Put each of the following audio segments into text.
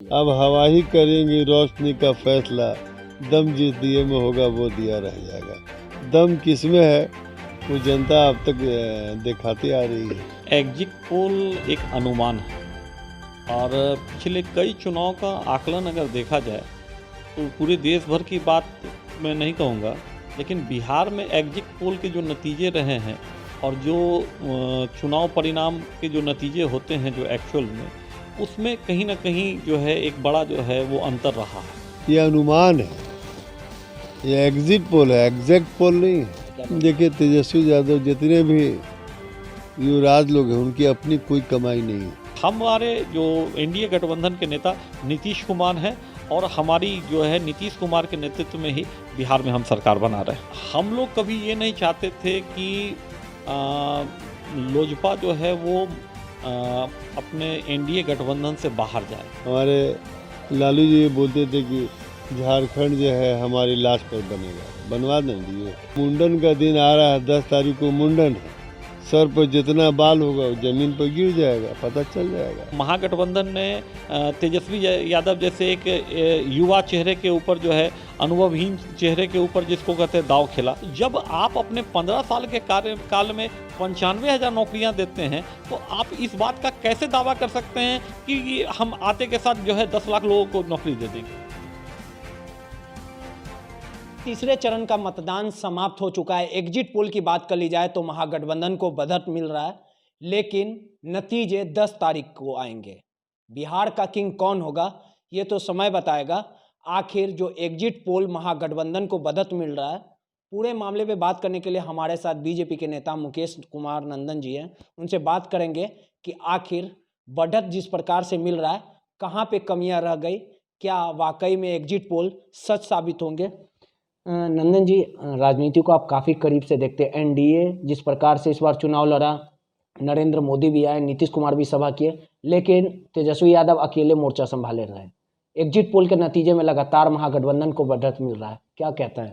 अब हवा ही करेंगी रोशनी का फैसला, दम जिस दिए में होगा वो दिया रह जाएगा। दम किसमें है वो जनता अब तक दिखाती आ रही है। एग्जिट पोल एक अनुमान है और पिछले कई चुनाव का आकलन अगर देखा जाए तो पूरे देश भर की बात मैं नहीं कहूँगा, लेकिन बिहार में एग्जिट पोल के जो नतीजे रहे हैं और जो चुनाव परिणाम के जो नतीजे होते हैं जो एक्चुअल में, उसमें कहीं ना कहीं जो है एक बड़ा जो है वो अंतर रहा है। ये अनुमान है, ये एग्जिट पोल है, एग्जैक्ट पोल नहीं है। देखिए तेजस्वी यादव जितने भी युवराज लोग हैं उनकी अपनी कोई कमाई नहीं है। हमारे जो एनडीए गठबंधन के नेता नीतीश कुमार हैं और हमारी जो है नीतीश कुमार के नेतृत्व में ही बिहार में हम सरकार बना रहे हैं। हम लोग कभी ये नहीं चाहते थे कि लोजपा जो है वो अपने एनडीए गठबंधन से बाहर जाए। हमारे लालू जी ये बोलते थे कि झारखंड जो है हमारी लाश पर बनेगा, बनवा नहीं दिए। मुंडन का दिन आ रहा है, 10 तारीख को मुंडन है। सर पर जितना बाल होगा वो जमीन पर गिर जाएगा, पता चल जाएगा। महागठबंधन ने तेजस्वी यादव जैसे एक युवा चेहरे के ऊपर जो है अनुभवहीन चेहरे के ऊपर जिसको कहते हैं दाव खेला। जब आप अपने 15 साल के कार्यकाल में 95,000 नौकरियां देते हैं तो आप इस बात का कैसे दावा कर सकते हैं कि हम आते के साथ जो है 10 लाख लोगों को नौकरी दे देंगे। तीसरे चरण का मतदान समाप्त हो चुका है। एग्जिट पोल की बात कर ली जाए तो महागठबंधन को बढ़त मिल रहा है, लेकिन नतीजे 10 तारीख को आएंगे। बिहार का किंग कौन होगा ये तो समय बताएगा। आखिर जो एग्जिट पोल महागठबंधन को बढ़त मिल रहा है, पूरे मामले पे बात करने के लिए हमारे साथ बीजेपी के नेता मुकेश कुमार नंदन जी हैं। उनसे बात करेंगे कि आखिर बढ़त जिस प्रकार से मिल रहा है कहाँ पे कमियां रह गई, क्या वाकई में एग्जिट पोल सच साबित होंगे। नंदन जी, राजनीति को आप काफ़ी करीब से देखते हैं। एनडीए जिस प्रकार से इस बार चुनाव लड़ा, नरेंद्र मोदी भी आए, नीतीश कुमार भी सभा किए, लेकिन तेजस्वी यादव अकेले मोर्चा संभाले रहे। एग्जिट पोल के नतीजे में लगातार महागठबंधन को बढ़त मिल रहा है, क्या कहता है।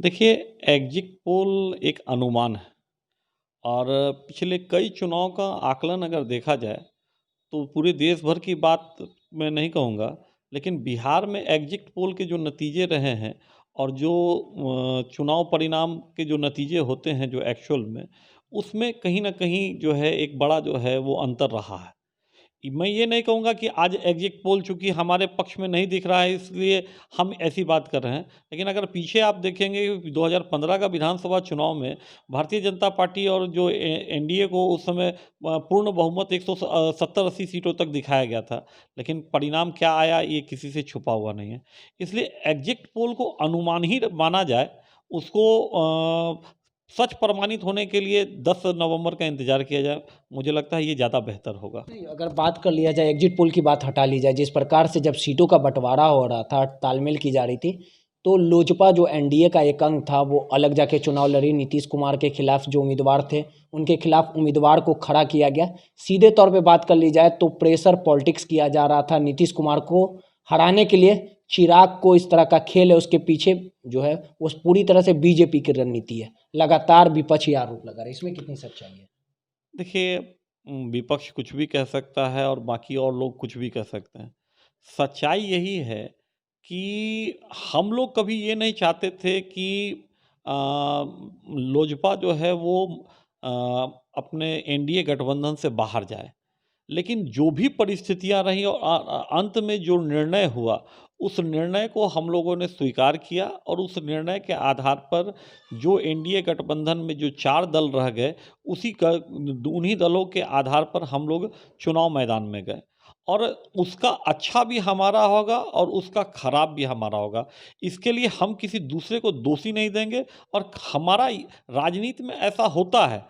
देखिए, एग्जिट पोल एक अनुमान है और पिछले कई चुनाव का आकलन अगर देखा जाए तो पूरे देश भर की बात मैं नहीं कहूँगा, लेकिन बिहार में एग्जिट पोल के जो नतीजे रहे हैं और जो चुनाव परिणाम के जो नतीजे होते हैं जो एक्चुअल में, उसमें कहीं ना कहीं जो है एक बड़ा जो है वो अंतर रहा है। मैं ये नहीं कहूँगा कि आज एग्जिट पोल चूँकि हमारे पक्ष में नहीं दिख रहा है इसलिए हम ऐसी बात कर रहे हैं, लेकिन अगर पीछे आप देखेंगे 2015 का विधानसभा चुनाव में भारतीय जनता पार्टी और जो एनडीए को उस समय पूर्ण बहुमत 170-80 सीटों तक दिखाया गया था, लेकिन परिणाम क्या आया ये किसी से छुपा हुआ नहीं है। इसलिए एग्जिट पोल को अनुमान ही माना जाए, उसको सच प्रमाणित होने के लिए 10 नवंबर का इंतजार किया जाए, मुझे लगता है ये ज़्यादा बेहतर होगा। अगर बात कर लिया जाए, एग्जिट पोल की बात हटा ली जाए, जिस प्रकार से जब सीटों का बंटवारा हो रहा था, तालमेल की जा रही थी, तो लोजपा जो एनडीए का एक अंग था वो अलग जाके चुनाव लड़ी। नीतीश कुमार के खिलाफ जो उम्मीदवार थे उनके खिलाफ उम्मीदवार को खड़ा किया गया। सीधे तौर पे बात कर ली जाए तो प्रेशर पॉलिटिक्स किया जा रहा था नीतीश कुमार को हराने के लिए। चिराग को इस तरह का खेल है, उसके पीछे जो है वो पूरी तरह से बीजेपी की रणनीति है। लगातार विपक्षी आरोप लगा रहे, इसमें कितनी सच्चाई है। देखिए, विपक्ष कुछ भी कह सकता है और बाकी और लोग कुछ भी कह सकते हैं। सच्चाई यही है कि हम लोग कभी ये नहीं चाहते थे कि लोजपा जो है वो अ, अपने एनडीए गठबंधन से बाहर जाए, लेकिन जो भी परिस्थितियां रही और अंत में जो निर्णय हुआ उस निर्णय को हम लोगों ने स्वीकार किया और उस निर्णय के आधार पर जो एनडीए गठबंधन में जो 4 दल रह गए उन्हीं दलों के आधार पर हम लोग चुनाव मैदान में गए और उसका अच्छा भी हमारा होगा और उसका खराब भी हमारा होगा। इसके लिए हम किसी दूसरे को दोषी नहीं देंगे और हमारा राजनीति में ऐसा होता है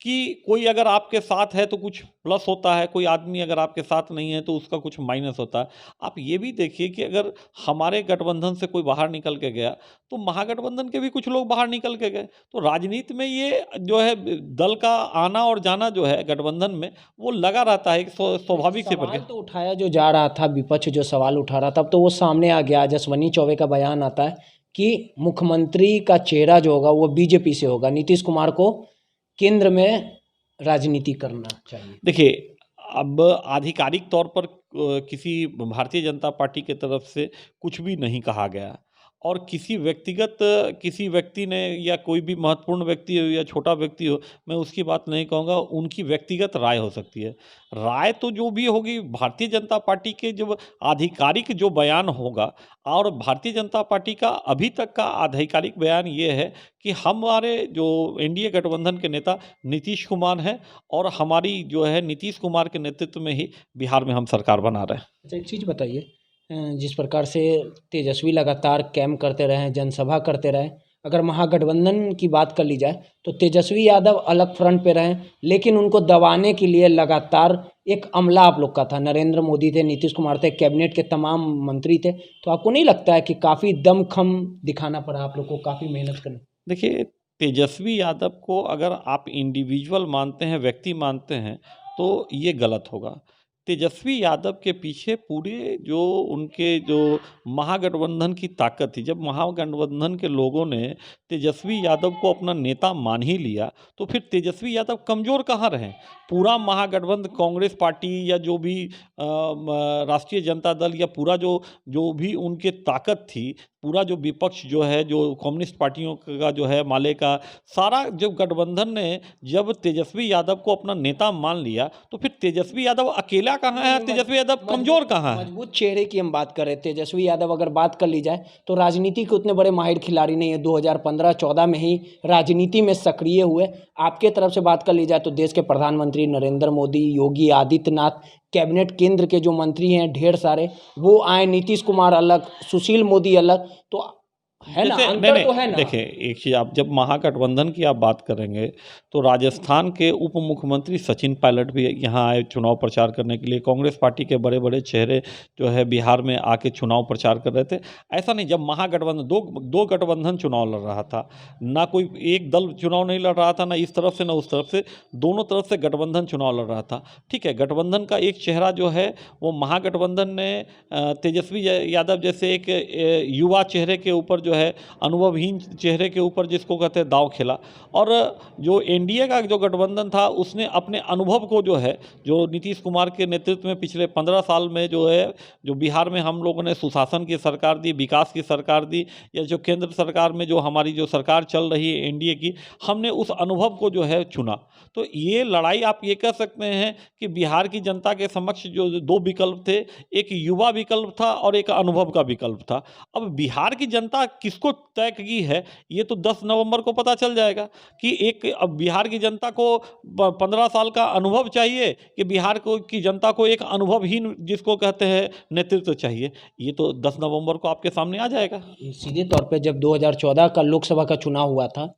कि कोई अगर आपके साथ है तो कुछ प्लस होता है, कोई आदमी अगर आपके साथ नहीं है तो उसका कुछ माइनस होता है। आप ये भी देखिए कि अगर हमारे गठबंधन से कोई बाहर निकल के गया तो महागठबंधन के भी कुछ लोग बाहर निकल के गए। तो राजनीति में ये जो है दल का आना और जाना जो है गठबंधन में वो लगा रहता है, एक स्वाभाविक से सवाल तो उठाया जो जा रहा था, विपक्ष जो सवाल उठा रहा था, तब तो वो सामने आ गया। जसवनी चौबे का बयान आता है कि मुख्यमंत्री का चेहरा जो होगा वो बीजेपी से होगा, नीतीश कुमार को केंद्र में राजनीति करना चाहिए। देखिए, अब आधिकारिक तौर पर किसी भारतीय जनता पार्टी के तरफ से कुछ भी नहीं कहा गया और किसी व्यक्ति ने या कोई भी महत्वपूर्ण व्यक्ति हो या छोटा व्यक्ति हो, मैं उसकी बात नहीं कहूँगा, उनकी व्यक्तिगत राय हो सकती है। राय तो जो भी होगी भारतीय जनता पार्टी के जो आधिकारिक जो बयान होगा, और भारतीय जनता पार्टी का अभी तक का आधिकारिक बयान ये है कि हमारे जो एनडीए गठबंधन के नेता नीतीश कुमार हैं और हमारी जो है नीतीश कुमार के नेतृत्व में ही बिहार में हम सरकार बना रहे हैं। अच्छा, एक चीज़ बताइए, जिस प्रकार से तेजस्वी लगातार कैंप करते रहे, जनसभा करते रहे, अगर महागठबंधन की बात कर ली जाए तो तेजस्वी यादव अलग फ्रंट पे रहे, लेकिन उनको दबाने के लिए लगातार एक अमला आप लोग का था, नरेंद्र मोदी थे, नीतीश कुमार थे, कैबिनेट के तमाम मंत्री थे। तो आपको नहीं लगता है कि काफ़ी दमखम दिखाना पड़ा आप लोग को, काफ़ी मेहनत करनी? देखिए, तेजस्वी यादव को अगर आप इंडिविजुअल मानते हैं, व्यक्ति मानते हैं, तो ये गलत होगा। तेजस्वी यादव के पीछे पूरे जो उनके जो महागठबंधन की ताकत थी, जब महागठबंधन के लोगों ने तेजस्वी यादव को अपना नेता मान ही लिया, तो फिर तेजस्वी यादव कमज़ोर कहाँ रहे? पूरा महागठबंधन कांग्रेस पार्टी या जो भी राष्ट्रीय जनता दल या पूरा जो भी उनके ताकत थी, पूरा जो विपक्ष जो है, जो कम्युनिस्ट पार्टियों का जो है, माले का सारा जो गठबंधन ने जब तेजस्वी यादव को अपना नेता मान लिया, तो फिर तेजस्वी यादव अकेला कहाँ है? तेजस्वी यादव कमज़ोर कहाँ है? मजबूत चेहरे की हम बात करें, तेजस्वी यादव अगर बात कर ली जाए तो राजनीति के उतने बड़े माहिर खिलाड़ी नहीं है। 2015-14 में ही राजनीति में सक्रिय हुए। आपके तरफ से बात कर ली जाए तो देश के प्रधानमंत्री नरेंद्र मोदी, योगी आदित्यनाथ, कैबिनेट केंद्र के जो मंत्री हैं ढेर सारे, वो आए, नीतीश कुमार अलग, सुशील मोदी अलग, तो है ना, जैसे अंतर तो है ना। देखिए, एक चीज़, आप जब महागठबंधन की आप बात करेंगे तो राजस्थान के उप मुख्यमंत्री सचिन पायलट भी यहाँ आए चुनाव प्रचार करने के लिए। कांग्रेस पार्टी के बड़े बड़े चेहरे जो है बिहार में आके चुनाव प्रचार कर रहे थे। ऐसा नहीं, जब महागठबंधन दो गठबंधन चुनाव लड़ रहा था, ना कोई एक दल चुनाव नहीं लड़ रहा था, ना इस तरफ से ना उस तरफ से, दोनों तरफ से गठबंधन चुनाव लड़ रहा था। ठीक है, गठबंधन का एक चेहरा जो है वो महागठबंधन ने तेजस्वी यादव जैसे एक युवा चेहरे के ऊपर जो है, अनुभवहीन चेहरे के ऊपर जिसको कहते हैं, दांव खेला। और जो एनडीए का जो गठबंधन था उसने अपने अनुभव को जो है, जो नीतीश कुमार के नेतृत्व में पिछले 15 साल में जो है, जो बिहार में हम लोगों ने सुशासन की सरकार दी, विकास की सरकार दी, या जो केंद्र सरकार में जो हमारी जो सरकार चल रही है एनडीए की, हमने उस अनुभव को जो है चुना। तो ये लड़ाई आप ये कह सकते हैं कि बिहार की जनता के समक्ष जो दो विकल्प थे, एक युवा विकल्प था और एक अनुभव का विकल्प था। अब बिहार की जनता किसको तय की है, ये तो 10 नवंबर को पता चल जाएगा कि अब बिहार की जनता को 15 साल का अनुभव चाहिए कि बिहार की जनता को एक अनुभवहीन जिसको कहते हैं नेतृत्व चाहिए। ये तो 10 नवंबर को आपके सामने आ जाएगा। सीधे तौर पे जब 2014 का लोकसभा का चुनाव हुआ था,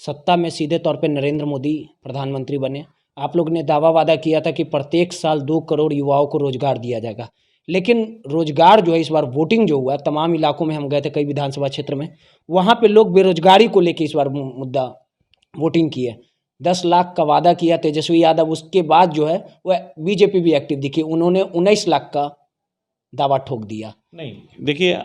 सत्ता में सीधे तौर पे नरेंद्र मोदी प्रधानमंत्री बने। आप लोग ने दावा वादा किया था कि प्रत्येक साल 2 करोड़ युवाओं को रोजगार दिया जाएगा, लेकिन रोजगार जो है, इस बार वोटिंग जो हुआ, तमाम इलाकों में हम गए थे, कई विधानसभा क्षेत्र में, वहाँ पे लोग बेरोजगारी को लेकर इस बार मुद्दा वोटिंग की है। 10 लाख का वादा किया तेजस्वी यादव, उसके बाद जो है वह बीजेपी भी एक्टिव दिखी, उन्होंने 19 लाख का दावा ठोक दिया। नहीं, देखिए,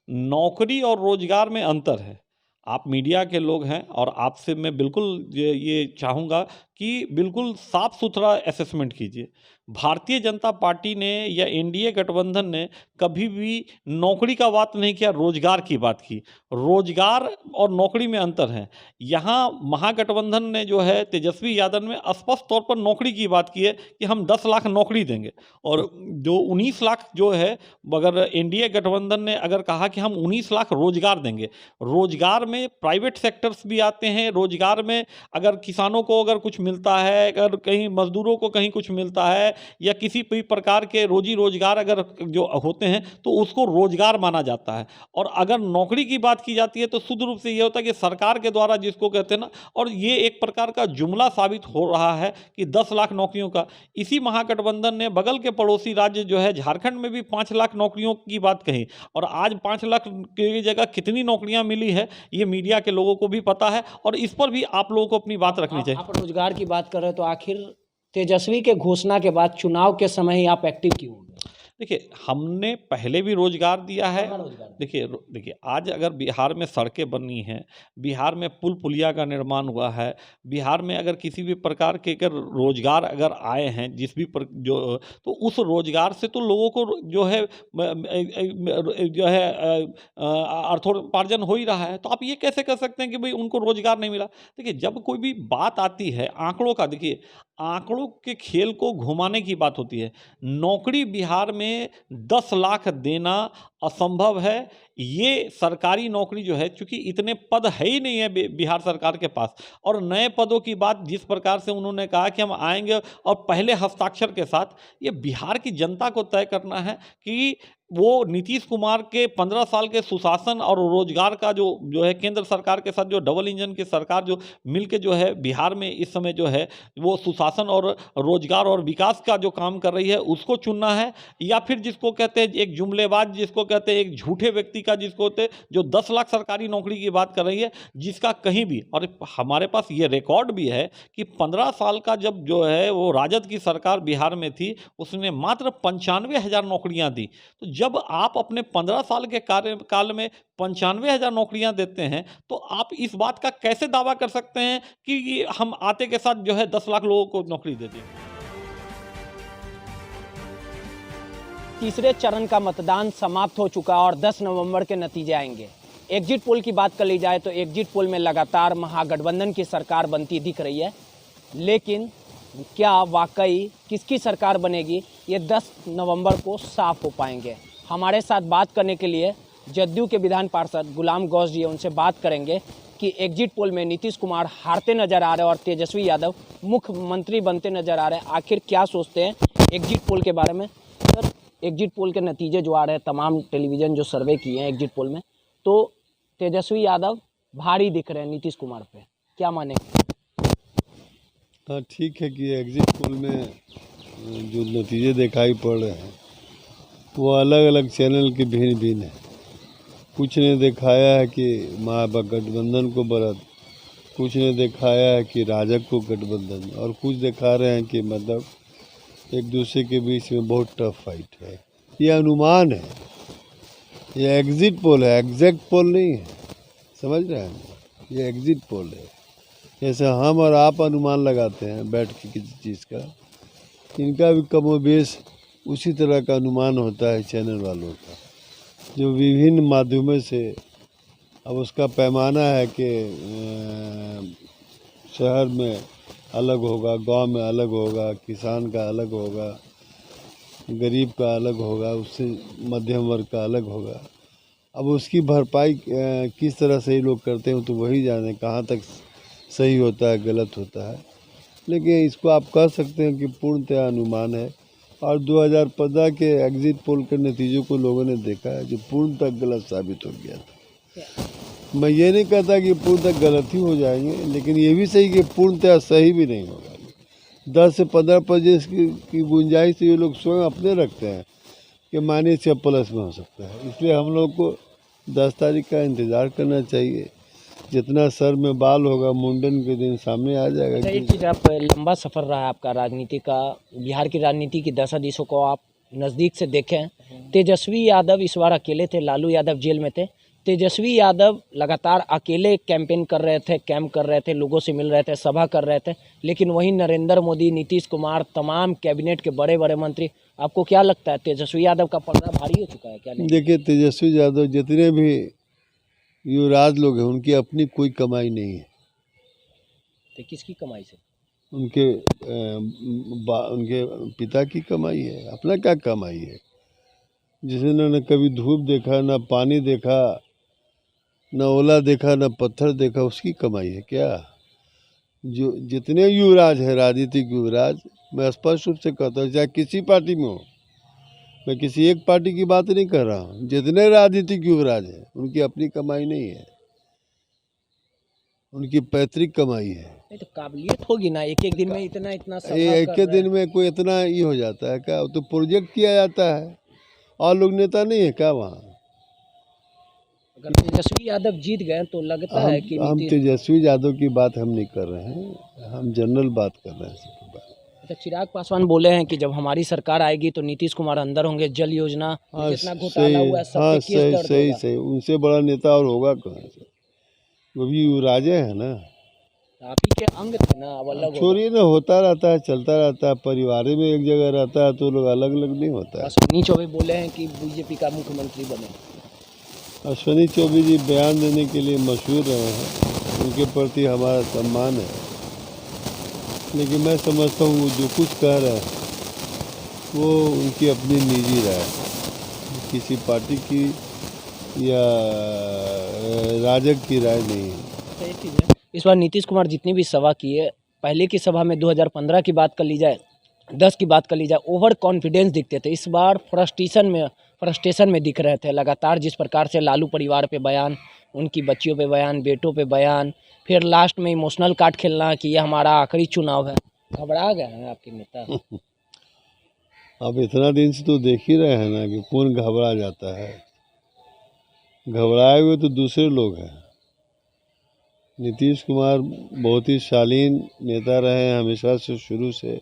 नौकरी और रोजगार में अंतर है। आप मीडिया के लोग हैं और आपसे मैं बिल्कुल ये चाहूँगा कि बिल्कुल साफ सुथरा असेसमेंट कीजिए। भारतीय जनता पार्टी ने या एनडीए गठबंधन ने कभी भी नौकरी का बात नहीं किया, रोजगार की बात की। रोजगार और नौकरी में अंतर है। यहाँ महागठबंधन ने जो है, तेजस्वी यादव ने स्पष्ट तौर पर नौकरी की बात की है कि हम 10 लाख नौकरी देंगे, और जो 19 लाख जो है, अगर एनडीए गठबंधन ने अगर कहा कि हम 19 लाख रोजगार देंगे, रोजगार में प्राइवेट सेक्टर्स भी आते हैं। रोजगार में अगर किसानों को अगर कुछ मिलता है, अगर कहीं मजदूरों को कहीं कुछ मिलता है, या किसी भी प्रकार के रोजी रोजगार अगर जो होते हैं, तो उसको रोजगार माना जाता है। और अगर नौकरी की बात की जाती है तो शुद्ध रूप से ये होता है कि सरकार के द्वारा जिसको कहते हैं ना, और ये एक प्रकार का जुमला साबित हो रहा है कि 10 लाख नौकरियों का। इसी महागठबंधन ने बगल के पड़ोसी राज्य जो है झारखंड में भी 5 लाख नौकरियों की बात कही, और आज 5 लाख की जगह कितनी नौकरियां मिली है ये मीडिया के लोगों को भी पता है, और इस पर भी आप लोगों को अपनी बात रखनी चाहिए। आप रोजगार की बात कर रहे हैं, तो आखिर तेजस्वी के घोषणा के बाद चुनाव के समय ही आप एक्टिव क्यों हो गए? देखिए, हमने पहले भी रोजगार दिया है। कहाँ रोजगार दिया? देखिए आज अगर बिहार में सड़कें बनी हैं, बिहार में पुल पुलिया का निर्माण हुआ है, बिहार में अगर किसी भी प्रकार के अगर रोजगार अगर आए हैं जिस भी जो, तो उस रोजगार से तो लोगों को जो है अर्थोपार्जन हो ही रहा है। तो आप ये कैसे कर सकते हैं कि भाई उनको रोजगार नहीं मिला? देखिए, जब कोई भी बात आती है आंकड़ों का, देखिए आंकड़ों के खेल को घुमाने की बात होती है। नौकरी बिहार में 10 लाख देना असंभव है। ये सरकारी नौकरी जो है, चूंकि इतने पद है ही नहीं है बिहार सरकार के पास, और नए पदों की बात जिस प्रकार से उन्होंने कहा कि हम आएंगे और पहले हस्ताक्षर के साथ, ये बिहार की जनता को तय करना है कि वो नीतीश कुमार के 15 साल के सुशासन और रोजगार का जो है केंद्र सरकार के साथ जो डबल इंजन की सरकार जो मिलके जो है बिहार में इस समय जो है वो सुशासन और रोजगार और विकास का जो काम कर रही है उसको चुनना है, या फिर जिसको कहते हैं एक जुमलेबाज, जिसको कहते हैं एक झूठे व्यक्ति का, जिसको कहते हैं जो 10 लाख सरकारी नौकरी की बात कर रही है, जिसका कहीं भी, और हमारे पास ये रिकॉर्ड भी है कि 15 साल का जब जो है वो राजद की सरकार बिहार में थी, उसने मात्र 95,000 नौकरियां दी। तो जब आप अपने 15 साल के कार्यकाल में 95,000 नौकरियां देते हैं, तो आप इस बात का कैसे दावा कर सकते हैं कि हम आते के साथ जो है 10 लाख लोगों को नौकरी दे देंगे? तीसरे चरण का मतदान समाप्त हो चुका और 10 नवंबर के नतीजे आएंगे। एग्जिट पोल की बात कर ली जाए तो एग्जिट पोल में लगातार महागठबंधन की सरकार बनती दिख रही है, लेकिन क्या वाकई किसकी सरकार बनेगी ये 10 नवंबर को साफ हो पाएंगे। हमारे साथ बात करने के लिए जदयू के विधान पार्षद गुलाम गौस जी, उनसे बात करेंगे कि एग्जिट पोल में नीतीश कुमार हारते नजर आ रहे हैं और तेजस्वी यादव मुख्यमंत्री बनते नजर आ रहे हैं। आखिर क्या सोचते हैं एग्जिट पोल के बारे में? सर, एग्जिट पोल के नतीजे जो आ रहे हैं, तमाम टेलीविज़न जो सर्वे किए हैं एग्जिट पोल में, तो तेजस्वी यादव भारी दिख रहे हैं नीतीश कुमार पे, क्या मानेंगे? हाँ, ठीक है कि एग्जिट पोल में जो नतीजे दिखाई पड़ रहे हैं वो अलग अलग चैनल के भिन्न भिन्न है। कुछ ने दिखाया है कि महागठबंधन को बढ़त, कुछ ने दिखाया है कि राजग को गठबंधन, और कुछ दिखा रहे हैं कि मतलब एक दूसरे के बीच में बहुत टफ फाइट है। ये अनुमान है, ये एग्जिट पोल है, एग्जैक्ट पोल नहीं है, समझ रहे हैं? ये एग्जिट पोल है। जैसे हम और आप अनुमान लगाते हैं बैठ के किसी चीज़ का, इनका भी कमोबेश उसी तरह का अनुमान होता है चैनल वालों का, जो विभिन्न माध्यमों से। अब उसका पैमाना है कि शहर में अलग होगा, गांव में अलग होगा, किसान का अलग होगा, गरीब का अलग होगा, उससे मध्यम वर्ग का अलग होगा। अब उसकी भरपाई किस तरह से ही लोग करते हैं तो वही जाने कहाँ तक सही होता है गलत होता है। लेकिन इसको आप कह सकते हैं कि पूर्णतः अनुमान है, और 2015 के एग्जिट पोल के नतीजों को लोगों ने देखा है जो पूर्णतः गलत साबित हो गया था। मैं ये नहीं कहता कि पूर्णतः गलत ही हो जाएंगे, लेकिन ये भी सही कि पूर्णतः सही भी नहीं होगा। 10 से 15% की गुंजाइश ये लोग स्वयं अपने रखते हैं कि माइनस या प्लस में हो सकता है। इसलिए हम लोग को 10 तारीख का इंतज़ार करना चाहिए। जितना सर में बाल होगा मुंडन के दिन सामने आ जाएगा। एक चीज़, आप लंबा सफ़र रहा है आपका राजनीति का, बिहार की राजनीति की दशा दिशों को आप नज़दीक से देखें। तेजस्वी यादव इस बार अकेले थे, लालू यादव जेल में थे। तेजस्वी यादव लगातार अकेले कैंपेन कर रहे थे, कैंप कर रहे थे, लोगों से मिल रहे थे, सभा कर रहे थे, लेकिन वहीं नरेंद्र मोदी, नीतीश कुमार, तमाम कैबिनेट के बड़े बड़े मंत्री, आपको क्या लगता है तेजस्वी यादव का पलड़ा भारी हो चुका है क्या? नहीं, देखिए, तेजस्वी यादव जितने भी युवराज लोग हैं उनकी अपनी कोई कमाई नहीं है। तो किसकी कमाई से? उनके पिता की कमाई है, अपना क्या कमाई है? जिसने न कभी धूप देखा, न पानी देखा, न ओला देखा, न पत्थर देखा, उसकी कमाई है क्या? जो जितने युवराज है, राजनीतिक युवराज, मैं स्पष्ट रूप से कहता हूँ, चाहे किसी पार्टी में हो, मैं किसी एक पार्टी की बात नहीं कर रहा हूँ, जितने राजनीतिक युवराज हैं उनकी अपनी कमाई नहीं है, उनकी पैतृक कमाई है। नहीं तो काबिलियत होगी ना, एक एक दिन में इतना एक एक दिन में कोई इतना ये हो जाता है क्या? तो प्रोजेक्ट किया जाता है, और लोग नेता नहीं है क्या वहाँ? अगर तेजस्वी यादव जीत गए तो लगता है कि हम तेजस्वी यादव की बात हम नहीं कर रहे हैं, हम जनरल बात कर रहे हैं सबकी बात। अच्छा, चिराग पासवान बोले हैं कि जब हमारी सरकार आएगी तो नीतीश कुमार अंदर होंगे, जल योजना में हाँ जितना घोटाला हुआ है सब हाँ, पे केस सही दर्ज सही होगा। सही, उनसे बड़ा नेता और होगा कहाँ से? वो भी युवराजे हैं ना। तो आप ही के अंग थे ना, अब अलग होगा। छोड़िए ना, होता रहता है, चलता रहता है, परिवार में एक जगह रहता है तो लोग अलग अलग नहीं होता है। अश्विनी चौबे बोले हैं कि बीजेपी का मुख्यमंत्री बने। अश्विनी चौबे जी बयान देने के लिए मशहूर रहे हैं, उनके प्रति हमारा सम्मान है, लेकिन मैं समझता हूँ वो जो कुछ कह रहे हैं वो उनकी अपनी निजी राय है, किसी पार्टी की या राजग की राय नहीं है। तो एक चीज़ है, इस बार नीतीश कुमार जितनी भी सभा की है, पहले की सभा में 2015 की बात कर ली जाए, 10 की बात कर ली जाए, ओवर कॉन्फिडेंस दिखते थे। इस बार फ्रस्ट्रेशन में दिख रहे थे लगातार। जिस प्रकार से लालू परिवार पे बयान, उनकी बच्चियों पे बयान, बेटों पे बयान, फिर लास्ट में इमोशनल कार्ड खेलना कि ये हमारा आखिरी चुनाव है। घबरा गए हैं आपके नेता? अब इतना दिन से तो देख ही रहे हैं ना कि कौन घबरा जाता है। घबराए हुए तो दूसरे लोग हैं। नीतीश कुमार बहुत ही शालीन नेता रहे हैं हमेशा से, शुरू से,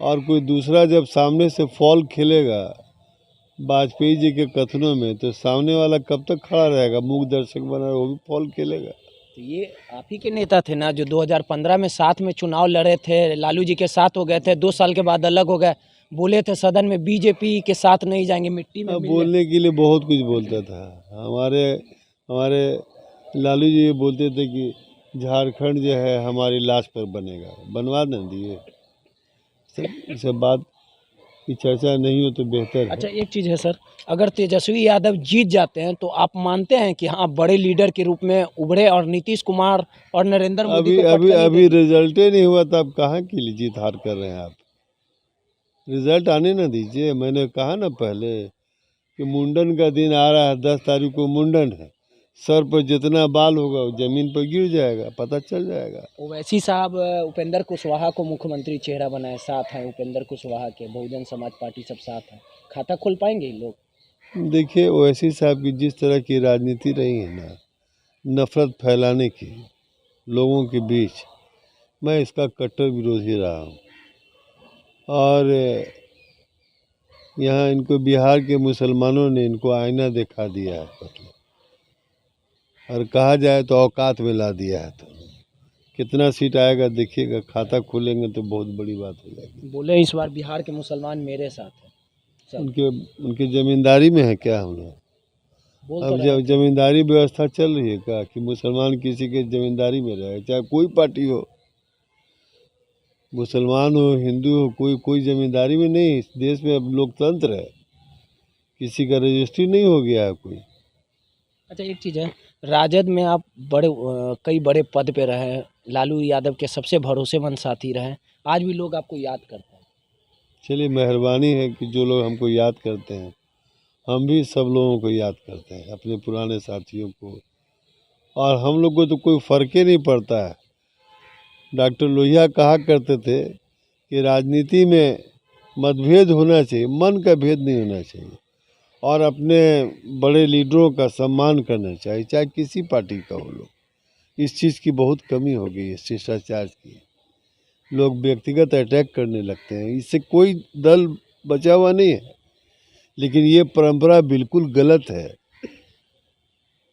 और कोई दूसरा जब सामने से फॉल खेलेगा वाजपेयी जी के कथनों में, तो सामने वाला कब तक खड़ा रहेगा? मूक दर्शक बना, वो भी फॉल खेलेगा। तो ये आप ही के नेता थे ना जो 2015 में साथ में चुनाव लड़े थे, लालू जी के साथ हो गए थे, 2 साल के बाद अलग हो गए, बोले थे सदन में बीजेपी के साथ नहीं जाएंगे, मिट्टी में अब मिलने। बोलने के लिए बहुत कुछ बोलता था। हमारे हमारे लालू जी ये बोलते थे कि झारखंड जो है हमारी लाश पर बनेगा, बनवा न दिए। इस बात की चर्चा नहीं हो तो बेहतर है। अच्छा, एक चीज़ है सर, अगर तेजस्वी यादव जीत जाते हैं तो आप मानते हैं कि हाँ बड़े लीडर के रूप में उभरे और नीतीश कुमार और नरेंद्र मोदी अभी को अभी पटकनी अभी देंगे? रिजल्ट ही नहीं हुआ तो आप कहाँ के लिए जीत हार कर रहे हैं? आप रिजल्ट आने ना दीजिए। मैंने कहा ना पहले कि मुंडन का दिन आ रहा है, 10 तारीख को मुंडन है। सर पर जितना बाल होगा वो जमीन पर गिर जाएगा, पता चल जाएगा। ओवैसी साहब उपेंद्र कुशवाहा को मुख्यमंत्री चेहरा बनाए, साथ हैं उपेंद्र कुशवाहा के, बहुजन समाज पार्टी सब साथ हैं, खाता खोल पाएंगे ये लोग? देखिए, ओवैसी साहब की जिस तरह की राजनीति रही है ना, नफरत फैलाने की लोगों के बीच, मैं इसका कट्टर विरोधी रहा हूँ। और यहाँ इनको बिहार के मुसलमानों ने इनको आईना दिखा दिया है, मतलब, और कहा जाए तो औकात में ला दिया है। तो कितना सीट आएगा देखिएगा, खाता खोलेंगे तो बहुत बड़ी बात हो जाएगी। बोले इस बार बिहार के मुसलमान मेरे साथ हैं सब। उनके ज़मींदारी में है क्या हम लोग? बोल तो अब रहे जब थे। जमींदारी व्यवस्था चल रही है क्या कि मुसलमान किसी के जमींदारी में रहे, चाहे कोई पार्टी हो, मुसलमान हो हिंदू हो, कोई जमींदारी में नहीं। इस देश में अब लोकतंत्र है, किसी का रजिस्ट्री नहीं हो गया है कोई। अच्छा, एक चीज़ है, राजद में आप कई बड़े पद पे रहे हैं, लालू यादव के सबसे भरोसेमंद साथी रहे, आज भी लोग आपको याद करते हैं। चलिए, मेहरबानी है कि जो लोग हमको याद करते हैं, हम भी सब लोगों को याद करते हैं, अपने पुराने साथियों को। और हम लोग को तो कोई फ़र्क ही नहीं पड़ता है। डॉक्टर लोहिया कहा करते थे कि राजनीति में मतभेद होना चाहिए, मन का भेद नहीं होना चाहिए, और अपने बड़े लीडरों का सम्मान करना चाहिए, चाहे किसी पार्टी का हो लोग। इस चीज़ की बहुत कमी हो गई है, शिष्टाचार की। लोग व्यक्तिगत अटैक करने लगते हैं, इससे कोई दल बचा हुआ नहीं है, लेकिन ये परंपरा बिल्कुल गलत है,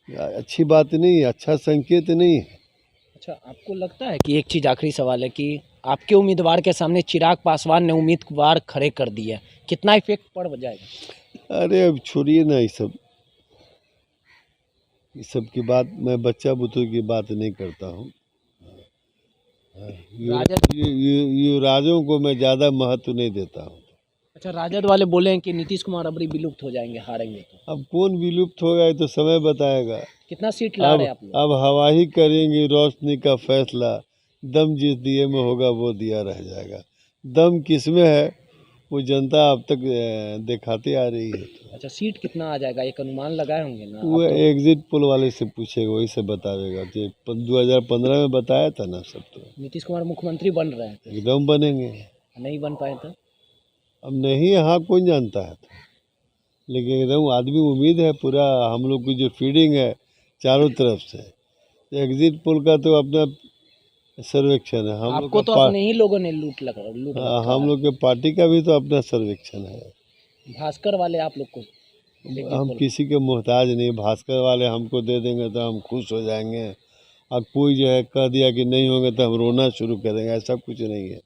अच्छी बात नहीं है, अच्छा संकेत नहीं है। अच्छा, आपको लगता है कि एक चीज़ आखिरी सवाल है कि आपके उम्मीदवार के सामने चिराग पासवान ने उम्मीदवार खड़े कर दिए, कितना इफेक्ट पड़ जाएगा? अरे अब छोड़िए ना ये सब की बात। मैं बच्चा बुतों की बात नहीं करता हूँ। युवराजों को मैं ज़्यादा महत्व नहीं देता हूँ। अच्छा, राजद वाले बोले हैं कि नीतीश कुमार अबरी विलुप्त हो जाएंगे हारेंगे तो। अब कौन विलुप्त होगा ये तो समय बताएगा। कितना सीट ला रहे हैं आप लोग? अब हवा ही करेंगे रोशनी का फैसला, दम जिस दिए में होगा वो दिया रह जाएगा। दम किस में है वो जनता अब तक दिखाती आ रही है। अच्छा, सीट कितना आ जाएगा एक अनुमान लगाए होंगे ना वो आप तो? एग्जिट पोल वाले से पूछेगा, वही से बतावेगा। जो 2015 में बताया था ना सब, तो नीतीश कुमार मुख्यमंत्री बन रहे हैं, एकदम बनेंगे। नहीं बन पाए तो? अब नहीं, यहाँ कौन जानता है, लेकिन एकदम आदमी उम्मीद है पूरा। हम लोग की जो फीडिंग है चारों तरफ से, एग्जिट पोल का तो अपना सर्वेक्षण है हम लोग आपको का तो अपने ही लोगों ने लूट हाँ, रखा हम है। लोग के पार्टी का भी तो अपना सर्वेक्षण है। भास्कर वाले आप लोग को हम किसी के मोहताज नहीं, भास्कर वाले हमको दे देंगे तो हम खुश हो जाएंगे, और कोई जो है कह दिया कि नहीं होंगे तो हम रोना शुरू करेंगे, ऐसा कुछ नहीं है।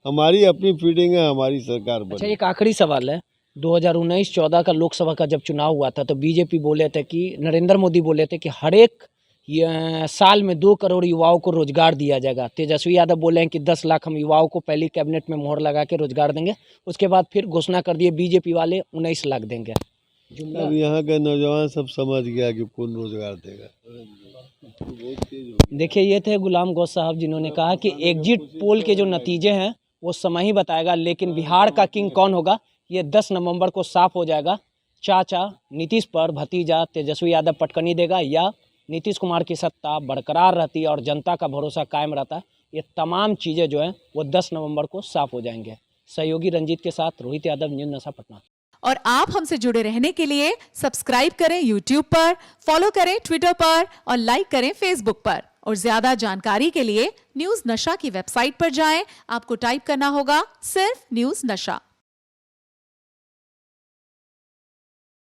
हमारी अपनी फीडिंग है, हमारी सरकार अच्छा, बनी। एक आखिरी सवाल है। 2019-14 का लोकसभा का जब चुनाव हुआ था तो बीजेपी बोले थे कि नरेंद्र मोदी बोले थे कि हर एक साल में 2 करोड़ युवाओं को रोजगार दिया जाएगा। तेजस्वी यादव बोले हैं कि 10 लाख हम युवाओं को पहली कैबिनेट में मोहर लगा के रोजगार देंगे। उसके बाद फिर घोषणा कर दिए बीजेपी वाले 19 लाख देंगे। अब यहाँ का नौजवान सब समझ गया कि कौन रोजगार देगा। देखिए, ये थे गुलाम गौस साहब जिन्होंने कहा कि एग्जिट पोल के जो नतीजे हैं वो समय ही बताएगा, लेकिन बिहार का किंग कौन होगा ये 10 नवंबर को साफ हो जाएगा। चाचा नीतीश पर भतीजा तेजस्वी यादव पटकनी देगा या नीतीश कुमार की सत्ता बरकरार रहती है और जनता का भरोसा कायम रहता, ये तमाम चीज़ें जो हैं वो 10 नवंबर को साफ हो जाएंगे। सहयोगी रंजीत के साथ रोहित यादव, न्यूज़ नशा, पटना। और आप हमसे जुड़े रहने के लिए सब्सक्राइब करें YouTube पर, फॉलो करें ट्विटर पर और लाइक करें Facebook पर। और ज्यादा जानकारी के लिए न्यूज़ नशा की वेबसाइट पर जाएं। आपको टाइप करना होगा सिर्फ न्यूज़ नशा।